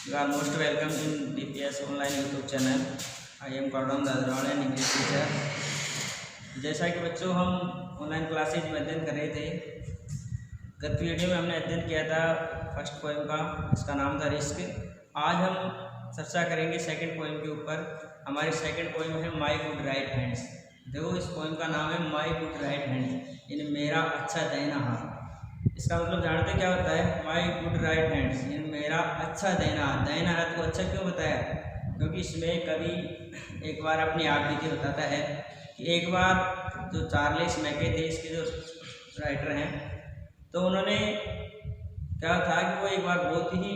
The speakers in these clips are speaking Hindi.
You are most welcome in DPS online YouTube channel. I am Gordon Dadrawal, an English teacher. जैसा कि बच्चों हम ऑनलाइन क्लासेज में अध्ययन कर रहे थे, गत वीडियो में हमने अध्ययन किया था फर्स्ट पोएम का, इसका नाम था रिस्क। आज हम चर्चा करेंगे सेकंड पोएम के ऊपर। हमारी सेकंड पोएम है माई गुड राइट हैंड्स। देखो इस पोएम का नाम है माई गुड राइट हैंड्स, यानी मेरा अच्छा दाहिना हाथ। इसका मतलब जानते क्या होता है? माई गुड राइट हैंड्स यानी मेरा अच्छा दाहिना हाथ। दाहिना हाथ को अच्छा क्यों बताया? क्योंकि इसमें कभी एक बार अपनी आप बीती बताता है कि एक बार जो चार्ल्स मैके थे, इसके जो राइटर हैं, तो उन्होंने क्या था कि वो एक बार बहुत ही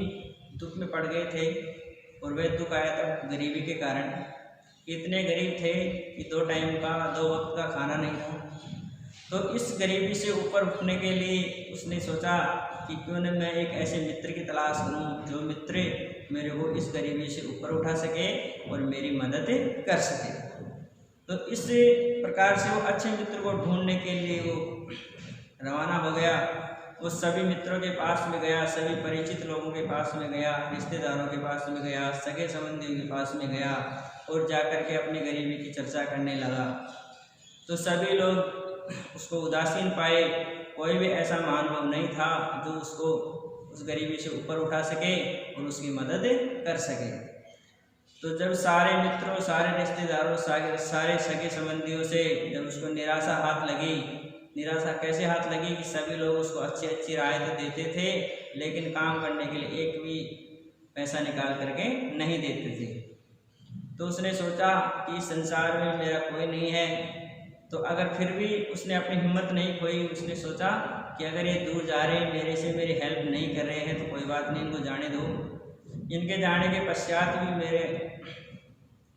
दुख में पड़ गए थे और वह दुख आया था गरीबी के कारण। इतने गरीब थे कि 2 टाइम का 2 वक्त का खाना नहीं था। तो इस गरीबी से ऊपर उठने के लिए उसने सोचा कि क्यों न मैं एक ऐसे मित्र की तलाश करूं जो मित्र मेरे को इस गरीबी से ऊपर उठा सके और मेरी मदद कर सके। तो इस प्रकार से वो अच्छे मित्र को ढूंढने के लिए वो रवाना हो गया। वो सभी मित्रों के पास में गया, सभी परिचित लोगों के पास में गया, रिश्तेदारों के पास में गया, सगे संबंधियों के पास में गया और जाकर के अपनी गरीबी की चर्चा करने लगा। तो सभी लोग उसको उदासीन पाए। कोई भी ऐसा महानुभाव नहीं था जो उसको उस गरीबी से ऊपर उठा सके और उसकी मदद कर सके। तो जब सारे मित्रों, सारे रिश्तेदारों, सारे सगे संबंधियों से जब उसको निराशा हाथ लगी, निराशा कैसे हाथ लगी कि सभी लोग उसको अच्छी अच्छी राय तो देते थे, लेकिन काम करने के लिए एक भी पैसा निकाल करके नहीं देते थे। तो उसने सोचा कि संसार में मेरा कोई नहीं है। तो अगर फिर भी उसने अपनी हिम्मत नहीं खोई, उसने सोचा कि अगर ये दूर जा रहे हैं, मेरे से मेरी हेल्प नहीं कर रहे हैं, तो कोई बात नहीं, इनको जाने दो। इनके जाने के पश्चात भी मेरे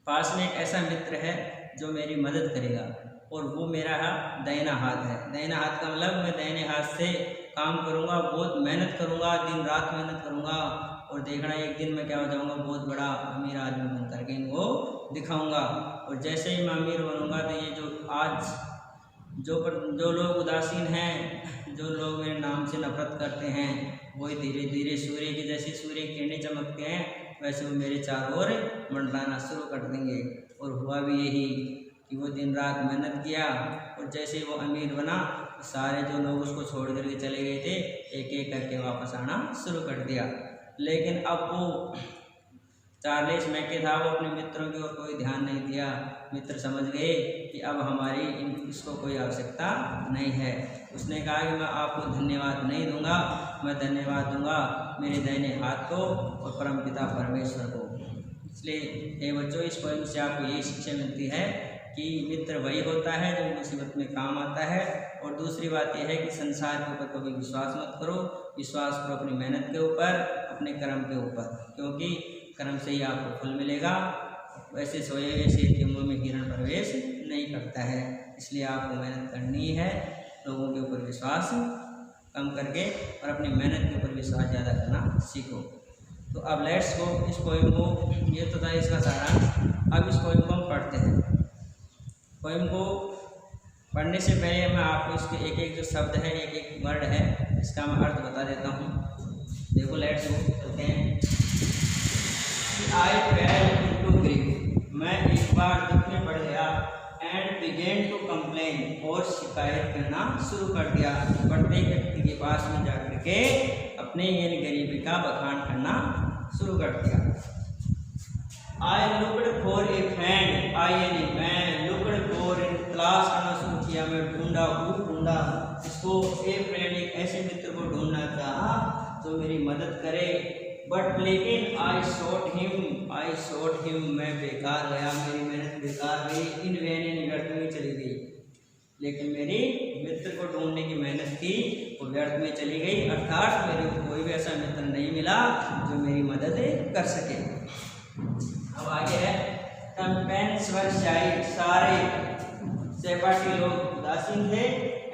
पास में एक ऐसा मित्र है जो मेरी मदद करेगा और वो मेरा दाहिना हाथ है। दाहिना हाथ का मतलब मैं दाहिने हाथ से काम करूँगा, बहुत मेहनत करूँगा, दिन रात मेहनत करूँगा और देखना एक दिन मैं क्या हो जाऊँगा, बहुत बड़ा अमीर आदमी बन करके इनको दिखाऊंगा। और जैसे ही मैं अमीर बनूंगा तो ये जो आज जो लोग उदासीन हैं, जो लोग मेरे नाम से नफरत करते हैं, वही धीरे धीरे सूर्य की जैसी सूर्य की किरणें चमकते हैं वैसे वो मेरे चारों ओर मंडराना शुरू कर देंगे। और हुआ भी यही कि वो दिन रात मेहनत किया और जैसे ही वो अमीर बना तो सारे जो लोग उसको छोड़ करके चले गए थे, एक एक करके वापस आना शुरू कर दिया। लेकिन अब वो चार्ल्स मैके था, वो अपने मित्रों की ओर कोई ध्यान नहीं दिया। मित्र समझ गए कि अब हमारी इसको कोई आवश्यकता नहीं है। उसने कहा कि मैं आपको धन्यवाद नहीं दूंगा, मैं धन्यवाद दूंगा मेरे दाहिने हाथ को और परमपिता परमेश्वर को। इसलिए हे बच्चों, इस पोएम से आपको यही शिक्षा मिलती है कि मित्र वही होता है जो मुसीबत में काम आता है। और दूसरी बात यह है कि संसार के ऊपर कभी विश्वास मत करो, विश्वास करो अपनी मेहनत के ऊपर, अपने कर्म के ऊपर, क्योंकि कर्म से ही आपको फल मिलेगा। वैसे सोए हुए शेर के मुंह में हिरण प्रवेश नहीं करता है। इसलिए आपको मेहनत करनी है, लोगों के ऊपर विश्वास कम करके और अपनी मेहनत के ऊपर विश्वास ज़्यादा करना सीखो। तो अब लेट्स गो इस पोएम को, ये तो था इसका सारा। अब इस पोएम को हम पढ़ते हैं। पोएम को पढ़ने से पहले मैं आपको इसके एक एक जो शब्द है, एक एक वर्ड है, इसका मैं अर्थ बता देता हूँ। देखो लेट्स गो चलते हैं। I fell into grief, मैं एक बार दुख में पड़ गया। एंड began to complain, और शिकायत करना शुरू कर दिया। प्रत्येक व्यक्ति के पास में जाकर के अपने यानी गरीबी का बखान करना शुरू कर दिया। I looked for a friend, I यानी मैं, looked for तलाश करना शुरू किया, मैं ढूंढा, खूब ढूंढा इसको। ए फ्रेंड, एक ऐसे मित्र को ढूंढना चाहा जो मेरी मदद करे। बट लेकिन आई शॉट हिम, मैं बेकार गया, मेरी मेहनत बेकार गई, इन वैन व्यर्थ में चली गई। लेकिन मेरी मित्र को ढूंढने की मेहनत थी वो व्यर्थ में चली गई, अर्थात मेरे को कोई भी ऐसा मित्र नहीं मिला जो मेरी मदद कर सके। अब आगे है, कंपेन्स वर शाई, सारे सहपाठी लोग उदासीन थे।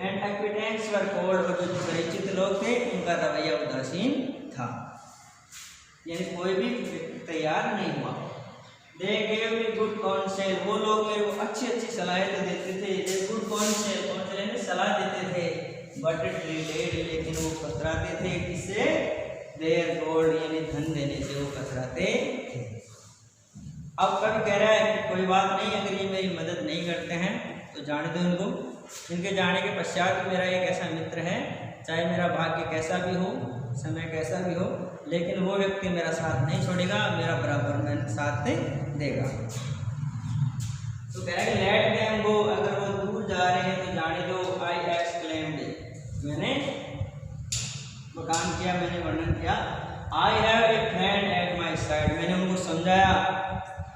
एंड एक्विटेंस वर कोल्ड, और जो परिचित लोग थे उनका रवैया उदासीन था, यानी कोई भी तैयार नहीं हुआ। They gave me good council, वो लोग मेरे को अच्छी अच्छी सलाहें तो देते थे। दे गुड काउंसिल, काउंसिल यानी सलाह देते थे। बट ट्रीटेड, लेकिन वो पकड़ाते थे किससे? देयर गॉड यानी धन देने से वो कतराते थे। अब कभी कह रहा है कि कोई बात नहीं, अगर ये मेरी मदद नहीं करते हैं तो जाने दो इनको। इनके जाने के पश्चात मेरा एक ऐसा मित्र है, चाहे मेरा भाग्य कैसा भी हो, समय कैसा भी हो, लेकिन वो व्यक्ति मेरा साथ नहीं छोड़ेगा, मेरा बराबर में साथ देगा। तो कह रहा है कि लेट देम गो, अगर वो दूर जा रहे हैं तो जाने दो। आई एक्सक्लेम्ड, मैंने बखान किया, मैंने वर्णन किया। I have a friend at my side, मैंने उनको समझाया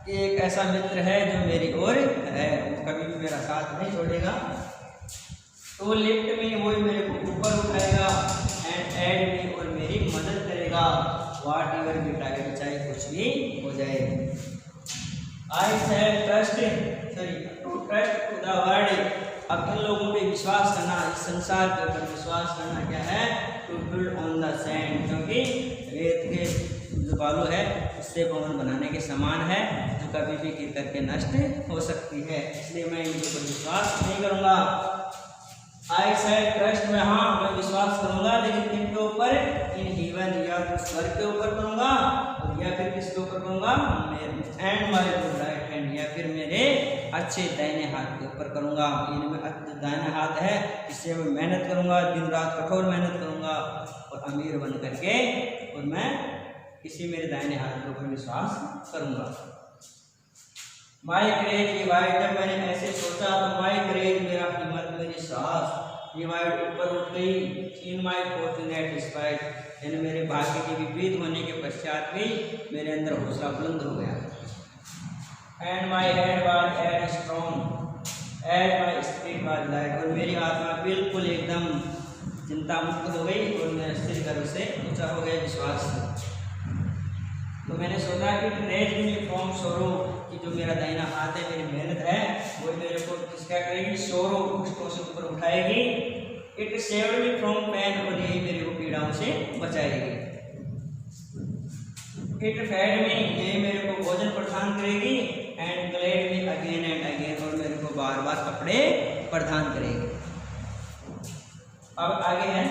कि एक ऐसा मित्र है जो मेरी ओर है, वो कभी भी मेरा साथ नहीं छोड़ेगा। तो लिफ्ट में वो मेरे को ऊपर उठाएगा, एंड एड में, और मेरी मदद करेगा। वाट एवर बी टाइम, चाहे कुछ भी हो जाए। I said trust to the word, अब इन लोगों पे विश्वास करना, इस संसार के ऊपर विश्वास करना क्या है? To build on the sand, क्योंकि रेत के जो बालू है उससे भवन बनाने के समान है, जो कभी भी गिर करके नष्ट हो सकती है, इसलिए मैं इनके ऊपर विश्वास नहीं करूँगा। आई सेड ट्रस्ट में, हाँ मैं विश्वास करूँगा, लेकिन इनके ऊपर, इन हेवन, या तो स्वर्ग के ऊपर करूँगा, और या फिर किसके ऊपर करूँगा? And my good right hand, या फिर मेरे अच्छे दाहिने हाथ के ऊपर करूँगा। इनमें दाहिना हाथ है, इससे मैं मेहनत करूँगा, दिन रात कठोर मेहनत करूँगा, और अमीर बन करके, और मैं किसी मेरे दाहिने हाथ के ऊपर विश्वास करूँगा। माई करेज रिवाइड, जब मैंने ऐसे सोचा तो माई करेज, मेरा हिम्मत, मेरी साहस रिवाइड, ऊपर उठ गई। इन माई फॉर्चुनेट स्पाइट, यानी मेरे भाग्य के विपरीत होने के पश्चात भी मेरे अंदर हौसला बुलंद हो गया। And my head was as strong as my spirit was light, और मेरी आत्मा बिल्कुल एकदम चिंता मुक्त हो गई, और मेरा सिर गर्व से ऊंचा हो गया विश्वास से। तो मैंने सोचा कि रेज मी फ्रॉम सोरो, कि जो मेरा दाहिना हाथ है, मेरी मेहनत है, वो मेरे को किसका करेगी? सोरो, कष्टों से ऊपर उठाएगी। It saved me from pain, और यही मेरे को पीड़ाओं से बचाएगी। इट फेड मी, यही मेरे को भोजन प्रदान करेगी। And clad me again and again, और मेरे को बार बार कपड़े प्रदान करेगी। अब आगे है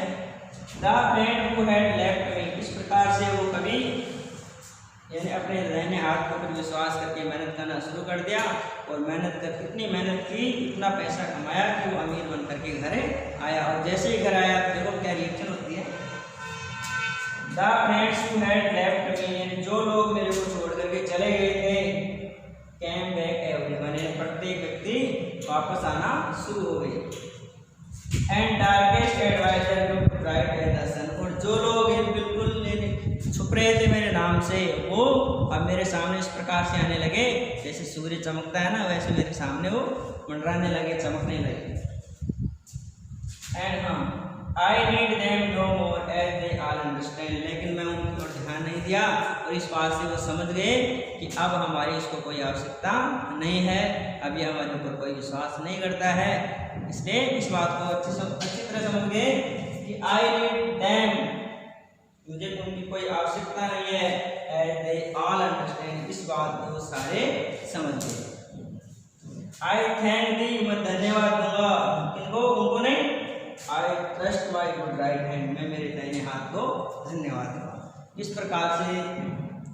the friend who had left me, इस प्रकार से वो कभी, यानी अपने दाहिने हाथ के ऊपर विश्वास करके मेहनत करना शुरू कर दिया, और मेहनत कर, इतनी मेहनत की, इतना पैसा कमाया कि वो अमीर बन करके घर आया। और जैसे ही घर आया, देखो क्या रिएक्शन होती है। The friends who had left me, यानी जो लोग मेरे को छोड़ करके चले गए थे, कैम बैक एवरीवन, प्रत्येक व्यक्ति वापस आना शुरू हो गई। And darkest advisor bright as the sun, और जो लोग बिल्कुल छुप रहे थे मेरे नाम से, वो अब मेरे सामने इस प्रकार से आने लगे, जैसे सूर्य चमकता है ना, वैसे मेरे सामने वो मंडराने लगे, चमकने लगे। एंड हाँ, I need them no more as they all understand, लेकिन मैं उनकी ओर ध्यान नहीं दिया, और इस बात से वो समझ गए कि अब हमारी इसको कोई आवश्यकता नहीं है, अब ये हमारे ऊपर कोई विश्वास नहीं करता है। इसलिए इस बात को अच्छी तरह समझ गए कि आई नीड देम, मुझे उनकी कोई आवश्यकता नहीं है, एज दे ऑल अंडरस्टैंड, इस बात को सारे समझ गए। आई थैंक दी, मैं धन्यवाद दूंगा इनको, उनको नहीं। I trust my good right hand, मैं मेरे दाहिने हाथ को धन्यवाद दूंगा। इस प्रकार से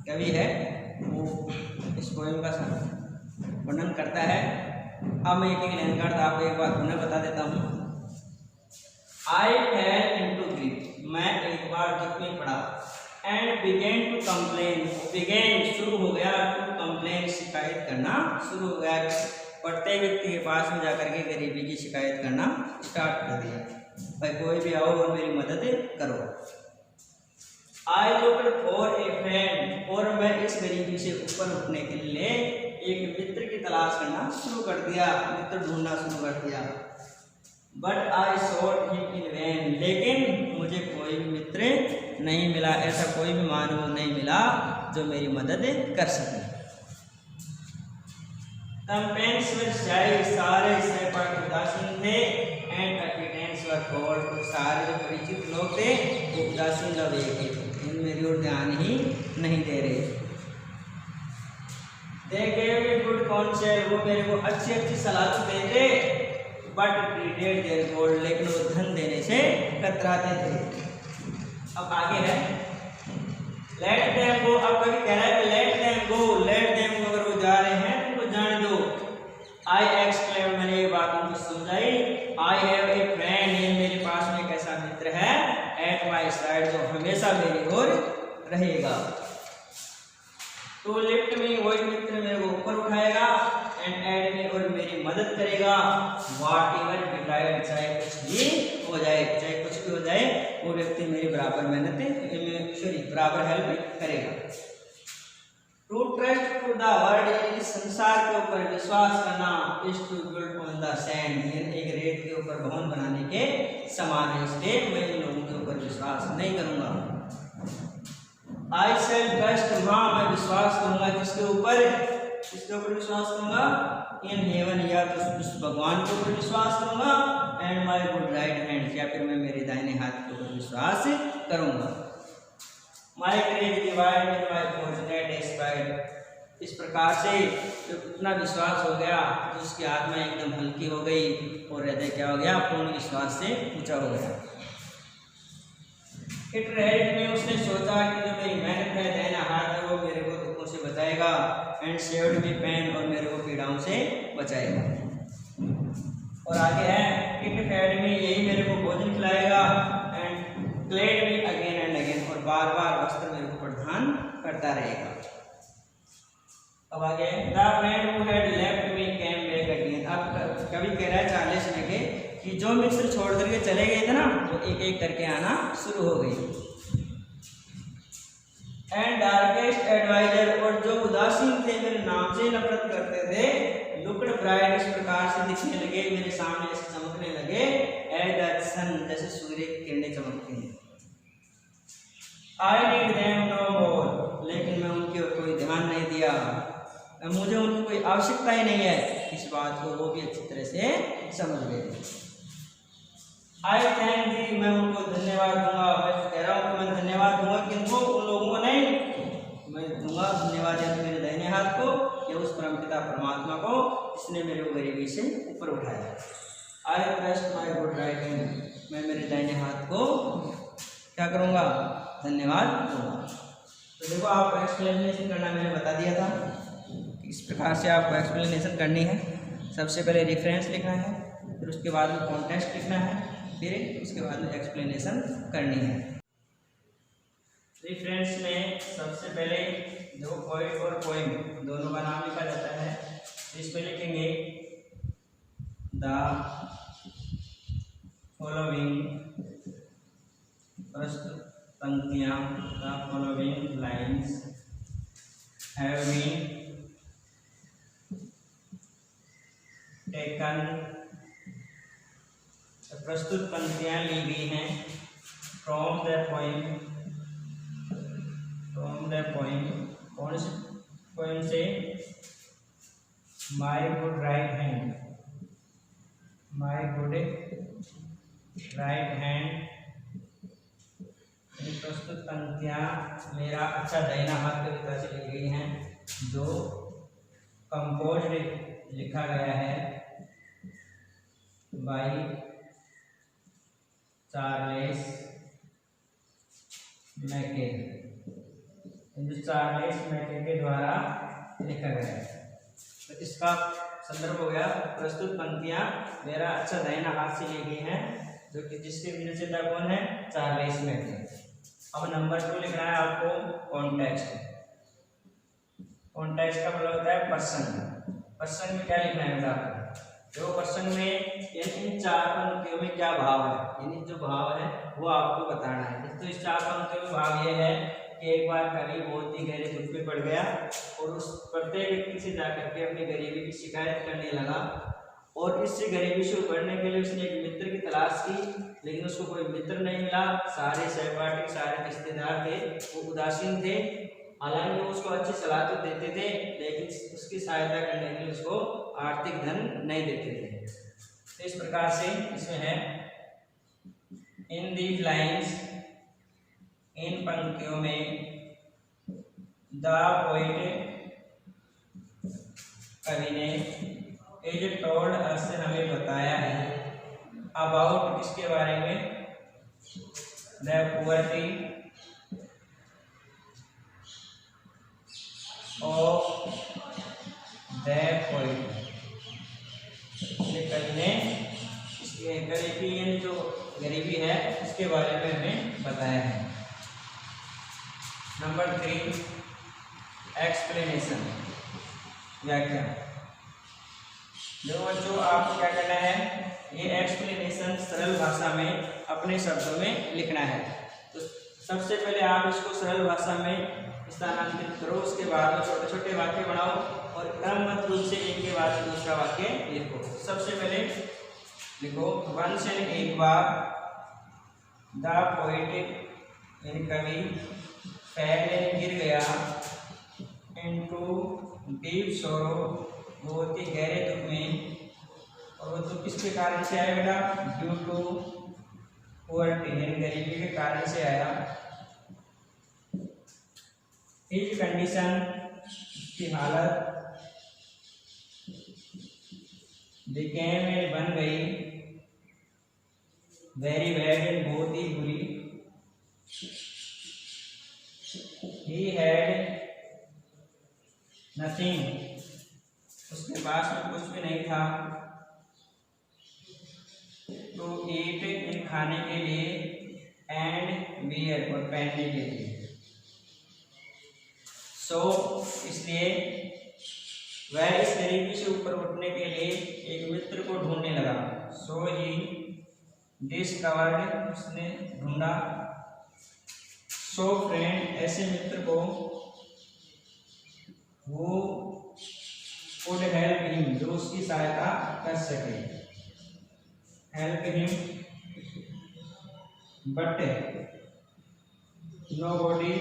कवि है वो इस पोएम का वर्णन करता है। अब मैं एक लाइन का अर्थ आपको एक बार पुनः बता देता हूँ। आई फेल इनटू ग्रीफ, मैं एक बार दुख में पड़ा। And began to complain, began शुरू हो गया, टू कंप्लेन शिकायत करना शुरू हो गया, प्रत्येक व्यक्ति के पास में जाकर के गरीबी की शिकायत करना स्टार्ट कर दिया, भाई कोई भी आओ और मेरी मदद करो। I looked for a friend, और मैं इस गरीबी से ऊपर उठने के लिए एक मित्र की तलाश करना शुरू कर दिया, मित्र ढूंढना शुरू कर दिया। But I sought him in vain, लेकिन मुझे कोई भी मित्र नहीं मिला, ऐसा कोई भी मानव नहीं मिला जो मेरी मदद कर सके। कंपेन्स वर शाई, सारे सहपाठी उदासीन थे। एंड अटेंडेंट्स वर कोल्ड, सारे जो परिचित लोग थे वो उदासीन लगे थे, इन मेरी ओर ध्यान ही नहीं दे रहे। They gave me good council, वो मेरे को अच्छी अच्छी सलाह तो देते, बट ट्रीटेड देयर गोल्ड, लेकिन वो धन देने से कतराते थे। अब आगे है लेट देम गो। अब कभी कह रहा है कि let them go, let them go, अगर वो जा रहे हैं तो उनको जाने दो। आई एक्सप्लेन, मैंने ये बात उनको समझाई। आई हैव ए फ्रेंड, ये मेरे पास में एक ऐसा मित्र है, एट माई साइड, जो हमेशा मेरी ओर रहेगा। तो लिफ्ट में, वही मित्र मेरे को ऊपर उठाएगा, एंड एड में, और मेरी मदद करेगा। व्हाट एवर डिसाइड, चाहे कुछ भी हो जाए, चाहे कुछ भी हो जाए, वो व्यक्ति मेरी बराबर बराबर हेल्प करेगा। To trust to the world, इस संसार के ऊपर विश्वास करना, is to build on the sand, एक रेत के ऊपर भवन बनाने के समान है, इसलिए मैं इन लोगों के ऊपर विश्वास नहीं करूंगा। आई सेल ट्रस्ट, वहां मैं विश्वास करूंगा किसके ऊपर, किसके ऊपर विश्वास करूंगा, इन हेवन, या तो उस भगवान के ऊपर विश्वास करूंगा, and my good right hand, या फिर मैं मेरे दाहिने हाथ के ऊपर विश्वास करूंगा। माई करेज डिवाइड इन माई फॉर्चुनेट एस्पाइड, इस प्रकार से जब इतना विश्वास हो गया तो उसकी आत्मा एकदम हल्की हो गई और हृदय क्या हो गया, पूर्ण विश्वास से ऊंचा हो गया। इट रेड में, उसने सोचा कि जो मेरी मेहनत है, दाहिना हाथ है, वो मेरे को दुखों से बचाएगा, एंड सेव्ड मी पेन, और मेरे को पीड़ाओं से बचाएगा। और आगे है, इट फेड मी, यही मेरे को भोजन खिलाएगा, and clad me again and again, और बार बार वस्त्र मेरे को प्रदान करता रहेगा। अब आगे, the friend who had left me came back again, अब कभी कह रहा है चार्ल्स ने कि जो मित्र छोड़ करके चले गए थे ना, वो एक एक करके आना शुरू हो गई। एंड डार्केस्ट एडवाइजर, और जो उदासीन थे, मेरे नाम से नफरत करते थे, लुक्ड ब्राइट, इस प्रकार से दिखने लगे, मेरे सामने ऐसे चमकने लगे, एज द सन, जैसे सूर्य की किरणें चमकती हैं। आई नीड देम नो मोर, लेकिन मैं उनके ऊपर कोई ध्यान नहीं दिया, मुझे उनकी कोई आवश्यकता ही नहीं है, इस बात को वो भी अच्छी तरह से समझ गए। आई थैंक दी, मैं उनको धन्यवाद दूंगा, मैं कह रहा हूँ कि मैं धन्यवाद दूंगा, किनको, उन लोगों को नहीं, मैं दूंगा धन्यवाद या तो मेरे दाहिने हाथ को, या उस परमपिता परमात्मा को, जिसने मेरे को गरीबी से ऊपर उठाया। I trust my good right hand, मैं मेरे दाहिने हाथ को क्या करूँगा, धन्यवाद दूंगा। तो देखो, आपको एक्सप्लेनेशन करना मैंने बता दिया था, इस प्रकार से आपको एक्सप्लेनेशन करनी है। सबसे पहले रेफरेंस लिखना है, फिर उसके बाद में कॉन्टेक्स्ट लिखना है, फिर उसके बाद में एक्सप्लेनेशन करनी है। रेफरेंस में सबसे पहले जो पोइट और पोइम दोनों का नाम लिखा जाता है, इसमें लिखेंगे द फॉलोइंग, प्रस्तुत पंक्तियाँ, the following lines have been taken, प्रस्तुत पंक्तियाँ ली गई हैं फ्रॉम द पोइम, कौन से पोइम से, my good right hand, my good right hand, प्रस्तुत पंक्तियाँ मेरा अच्छा दाहिना हाथ कविता से ली गई हैं, जो कंपोज्ड लिखा गया है बाई चार्ल्स मैके, जो चार्ल्स मैके के द्वारा लिखा गया है। तो इसका संदर्भ हो गया, प्रस्तुत पंक्तियाँ मेरा अच्छा दाहिना हाथ से ली गई हैं, जो कि जिसके विजेता कौन है, चार्ल्स मैके। अब नंबर 2 लिखना है आपको कॉन्टेक्स्ट। कॉन्टेक्स्ट का मतलब होता है प्रसंग। प्रसंग में क्या लिखना है बेटा आपको, जो प्रसंग में इन 4 पंक्तियों में क्या भाव है, यानी जो भाव है वो आपको बताना है। तो इस 4 पंक्तियों में भाव ये है कि एक बार कवि बहुत ही गहरे दुख में पड़ गया और उस प्रत्येक व्यक्ति से जाकर के अपनी गरीबी की शिकायत करने लगा, और इससे गरीबी से उबरने के लिए उसने एक मित्र की तलाश की, लेकिन उसको कोई मित्र नहीं मिला। सारे सहपाठी, सारे रिश्तेदार थे वो उदासीन थे, हालांकि वो उसको अच्छी सलाह तो देते थे, लेकिन उसकी सहायता करने के लिए उसको आर्थिक धन नहीं देते थे। तो इस प्रकार से इसमें है, इन दीज लाइन्स, इन पंक्तियों में, द पोएट कवि ने, इज टोल्ड अस, हमें बताया है, अबाउट, किसके बारे में, the poverty, of the poet. कवि ने इसके गरीबी जो गरीबी है इसके बारे में हमें बताया है। नंबर 3 एक्सप्लेनेशन, व्याख्या। देखो बच्चों, आपको क्या करना है, ये एक्सप्लेनेशन सरल भाषा में अपने शब्दों में लिखना है। तो सबसे पहले आप इसको सरल भाषा में स्थानांतरित करो, उसके बाद में छोटे छोटे वाक्य बनाओ और क्रमबद्ध रूप से एक के बाद दूसरा वाक्य लिखो। सबसे पहले लिखो, वंस एंड एक बार द पोएट यानी कवि फेल यानी गिर गया इनटू डीप सोरो, बहुत ही गहरे दुख में। और वो दुख किसके कारण से आया बेटा, ड्यू टू पोवर्टी यानी गरीबी के कारण से आया। हिज कंडीशन, की हालत, बिकेम बन गई, वेरी बैड बहुत ही बुरी। ही हैड नथिंग, उसके पास में कुछ भी नहीं था। टू ईट इन खाने के लिए, एंड वियर और पहनने के लिए। सो इसलिए वह इस गरीबी से ऊपर उठने के लिए एक मित्र को ढूंढने लगा। सो ही डिस्कवर्ड, उसने ढूंढा। सो फ्रेंड, ऐसे मित्र को, वो कुड हेल्प हिम, जो उसकी सहायता कर सके। Help him but nobody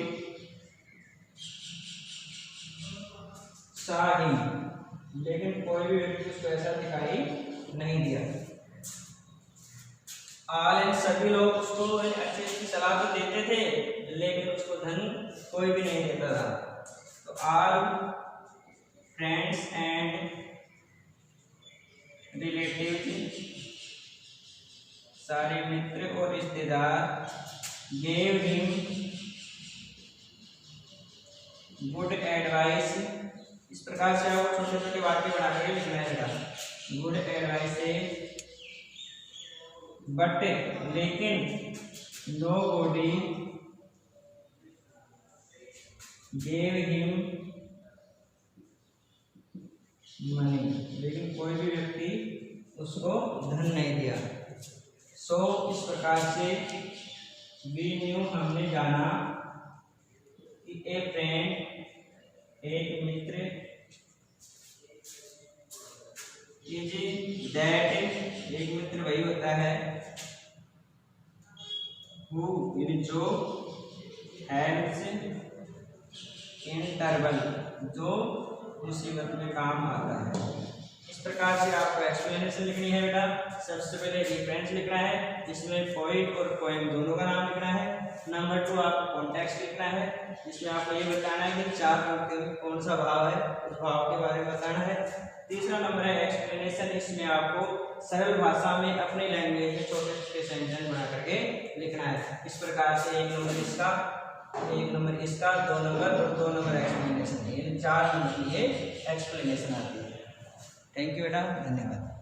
saw him, लेकिन कोई भी व्यक्ति उसको ऐसा दिखाई नहीं दिया। ऑल एंड सभी लोग उसको अच्छी अच्छी सलाह तो देते थे, लेकिन उसको धन कोई भी नहीं देता था। तो ऑल फ्रेंड्स एंड रिलेटिव्स, सारे मित्र और रिश्तेदार, गेव हिम गुड एडवाइस। इस प्रकार से आपको छोटे छोटे वाक्य बना करके लिखना है। गुड एडवाइस से, बट लेकिन, nobody gave him money, लेकिन कोई भी व्यक्ति उसको धन नहीं दिया। सो इस प्रकार से वी न्यू, हमने जाना कि ए फ्रेंड, एक मित्र, इज दैट, एक मित्र वही होता है, हु यानी जो, हेल्प्स इन ट्रबल, जो मुसीबत में काम आता है। इस प्रकार से आपको एक्सप्लेनेशन लिखनी है बेटा। सबसे पहले रेफरेंस लिखना है, जिसमें पोएट और पोएम दोनों का नाम लिखना है। नंबर 2 आपको कॉन्टेक्स्ट लिखना है, जिसमें आपको ये बताना है कि 4 पंक्तियों में कौन सा भाव है, उस भाव के बारे में बताना है। तीसरा नंबर है एक्सप्लेनेशन, इसमें आपको सरल भाषा में अपने लैंग्वेज में छोटे छोटे सेंटेंस बना करके लिखना है। इस प्रकार से 1 नंबर इसका, 1 नंबर इसका, 2 नंबर और 2 नंबर एक्सप्लेनेशन, यानी 4 नंबर की ये एक्सप्लेनेशन आती है। थैंक यू बेटा, धन्यवाद।